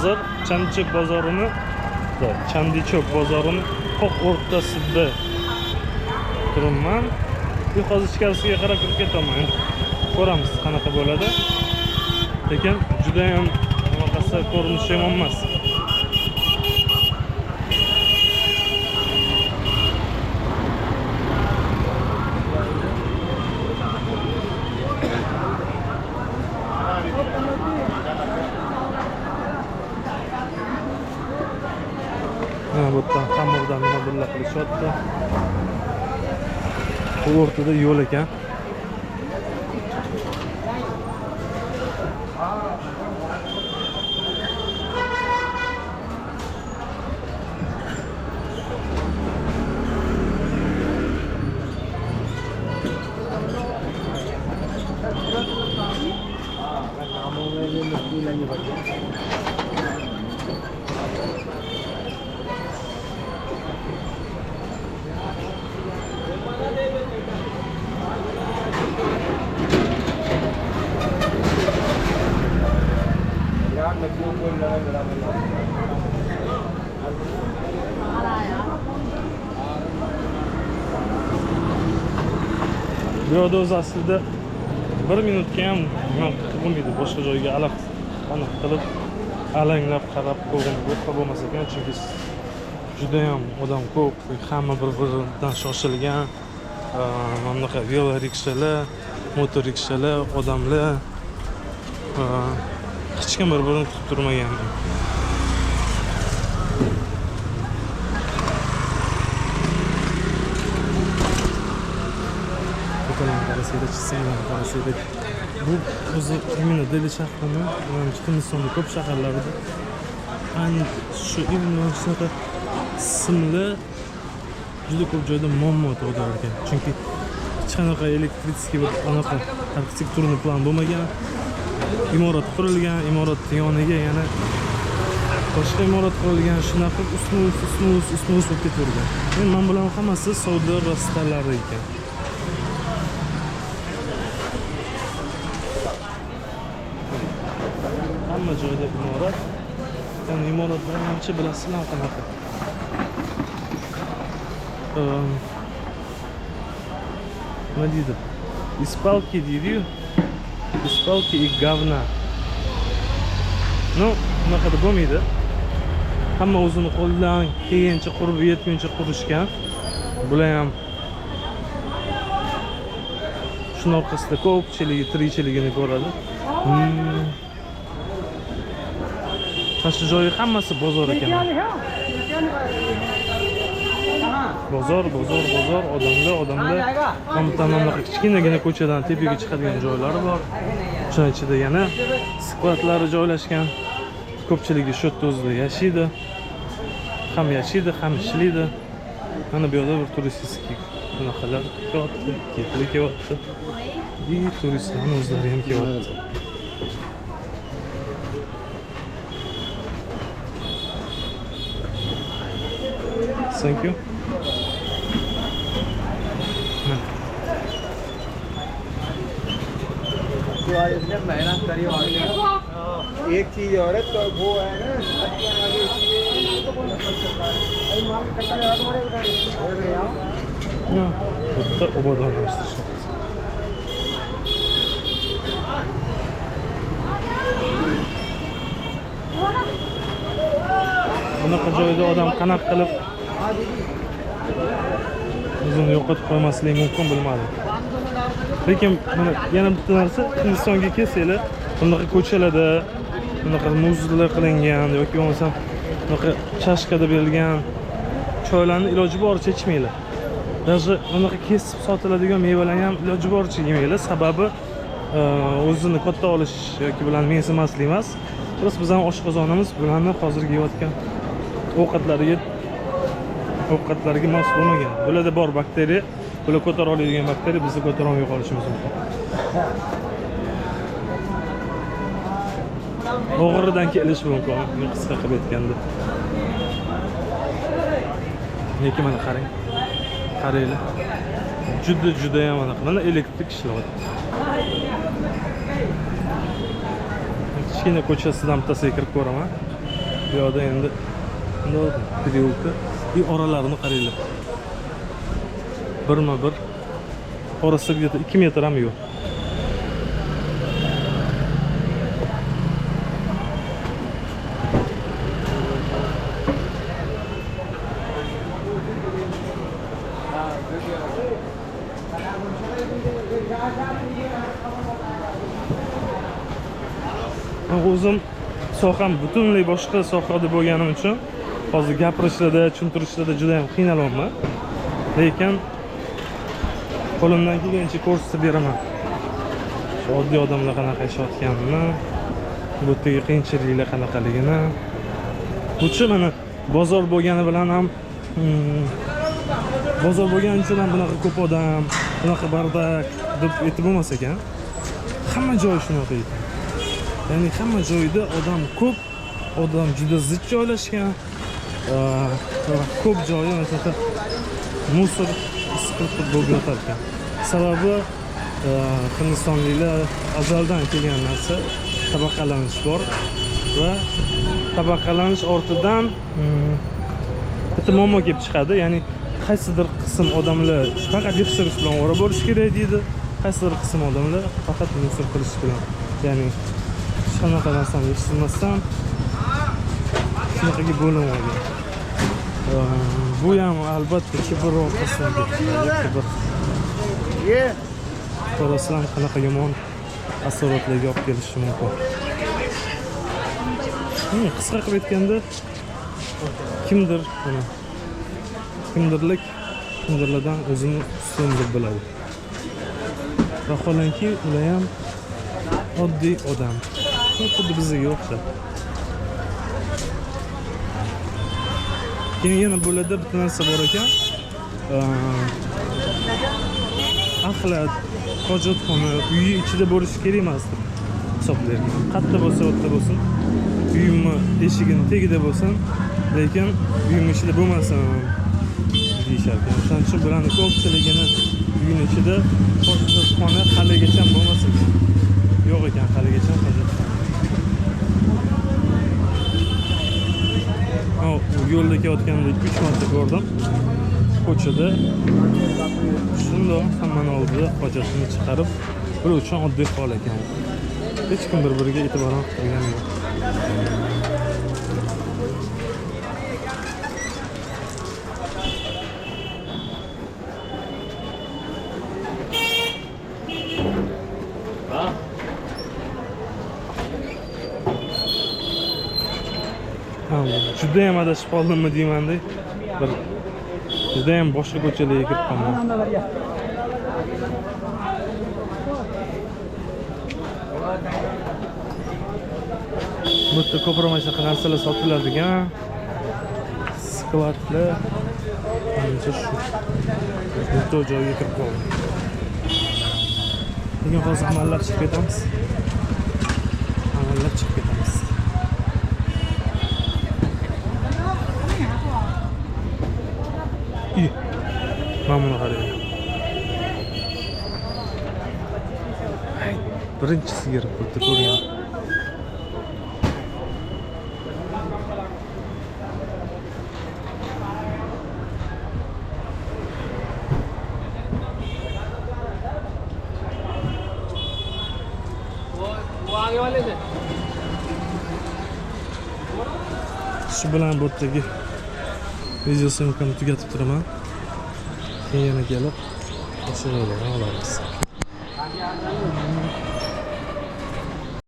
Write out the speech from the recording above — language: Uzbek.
hozir Chandichok bozorini, Chandichok bozorini qoq o'rtasida turibman. Hozir ichkarisiga qarab kirib ketaman. Ko'ramiz qanaqa bo'ladi. Lekin juda ham qanaqasi ko'rinishi yomon emas. Bu yerdan xamirdan nima qilishyapti. Bu o'rtada yo'l ekan. Bu yerda o'zi aslida 1 minutga ham bo'lmaydi. Boshqa joyga aniq qilib alanglab qarab ko'rgan bo'lmasa kerak, chunki juda ham odam ko'p, hamma bir-biridan shoshilgan. Mana bunaqa velo rikshalar, motor rikshalar, odamlar hech kim bir-birini kutib turmagan. Bu o'zi imенно Deli shahrini, Hindistonning ko'p shaharlarida ayni shu imенно shunaqa simlar juda ko'p joyda muammo tug'dirar ekan. Chunki hech qanaqa elektritskiy bir anaqa arxitekturni plan bo'lmagan. Imorat qurilgan, imoratning yoniga yana boshqa imorat qurilgan, shunaqa ustma-ust bo'lib ketavergan. Men bular hammasi savdo rastalari ekan. Hamma joyda imorat. Yani imorat bilan hamcha bilasizlar qanaqa. Nima deydi? Ispalki deydi-yu. Ispalki и говна. No, bunaqa bo'lmaydi. Hamma o'zini qo'lidan kelgancha qurib yetguncha qurishgan. Bular ham shuni orqasida ko'pchiligi tirikchiligini ko'radi. Tashi joyi hammasi bozor ekan. Bozor, odamlar. Hamma kichkinagina ko'chadan tepaga chiqadigan joylari bor. O'shaning ichida yana skladlari joylashgan. Ko'pchiligi shu yerda o'zida yashaydi. Ham yashaydi, ham ishlaydi. Mana bu yerda bir turistik bunaqalar kelyapti, kelyapti. Turistlar o'zlari ham kelyapti. Thank you. एक चीज और है तो वो है ना Burada obadan göstereceğim. Bunaqa joyda odam qanaqa qilib o'zini yo'qotib qo'ymasligi mumkin bilmadim. Lekin mana yana bitta narsa, Hindistonga kelsanglar, bunaqa ko'chalarda bunaqa muzlar qilingan yoki bo'lmasam bunaqa chashkada berilgan choylarni iloji boricha ichmanglar. Даже bunaqa kesib sotiladigan mevalarni ham iloji boricha yemanglar. Sababi o'zini katta olish yoki bilan mensimaslik emas. Biz bizning oshqozonimiz bularni hozirgi yeyotgan ovqatlariga mos bo'lmagan. Bularda bor bakteriya, bular ko'tara oladigan bakteriya bizni ko'tara olmay qolishimiz mumkin. O'g'ridan kelish mumkin, qisqa qilib aytganda. Lekin mana qarang. Qaranglar. Juda ham mana elektrik ishlayapti. Kichkina ko'chasidan bittasiga kirib ko'raman. Bu yoqda endi переулка и oralarini qaranglar. Birma-bir orasi где-то 2 metr ham yo'q. O'zim soham butunlay boshqa sohada bo'lganim uchun hozir gapirishlarda, tushuntirishlarda juda ham qiynalyapman. Lekin qo'limdan kelgancha ko'rsatib beraman. Shu oddiy odamlar qanaqa yashayotganini, bu yerdagi qiyinchiliklar qanaqaligini. Buchi mana bozor bo'lgani bilan ham bozor bo'lgani uchun ham bunaqa ko'p odam, bunaqa bardak deb aytib bo'lmas ekan. Hamma joy shunaqa edi. Ya'ni hamma joyda odam ko'p, odam juda zich joylashgan. Ko'p joyi masalan musor isqilib bo'lib yotar ekan. Sababi Hindistonliklar azaldan kelgan narsa tabaqalanish bor va tabaqalanish ortidan bitta muammo kelib chiqadi. Ya'ni qaysidir qism odamlar faqat yig'ishirish bilan ovora bo'lish kerak deydi. Qaysidir qism odamlar faqat musor qilish bilan, ya'ni hech qanaqa narsani yig'ishtirmasdan shunaqaga bo'linadi. Bu ham albatta kibr orqasidan kibr. Qarasam qanaqa yomon asoratlarga olib kelishi mumkin. Qisqa qilib aytganda kimdir kimdirlardan o'zini ustun deb biladi. Vaholanki ular ham oddiy odam. Xuddi bizga o'xshab. Keyin yana bo'ladi bitta narsa bor ekan. Axlat, hojatxona, uyi ichida bo'lishi kerak emas deb hisoblayman. Qayerda bo'lsa, o'tda bo'lsin. Uyimni eshigini tagida bo'lsin, lekin uyim ichida bo'lmasin deyishar ekan. Shuning uchun bularning ko'pchiligini uyning ichida hojatxona haligacha bo'lmasa kerak. Yo'q ekan haligacha hojatxona. Yo'lda ketayotganda 3 marta ko'rdim. Ko'chada shundoq hammaning oldida hojatini chiqarib, bir uchun oddiy hol ekan. Hech kim bir-biriga e'tibor qilgani yo'q. Juda ham adashib qoldimmi deymanda, bir juda ham boshqa ko'chalarga kirib qoldim. Bu yerda ko'proq mana shunaqa narsalar sotiladigan skladlar. Menimcha shu bu joyga kirib qoldim. Lekin hozir amallab chiqib ketamiz. Amallab chiqib ketamiz. Mana buni qarang. Birinchi sigir bo'ldi ko'rgan. Shu bilan bu yerdagi video syomkamni tugatib turaman. Keyin yana kelib o'sha joylarni olamiz.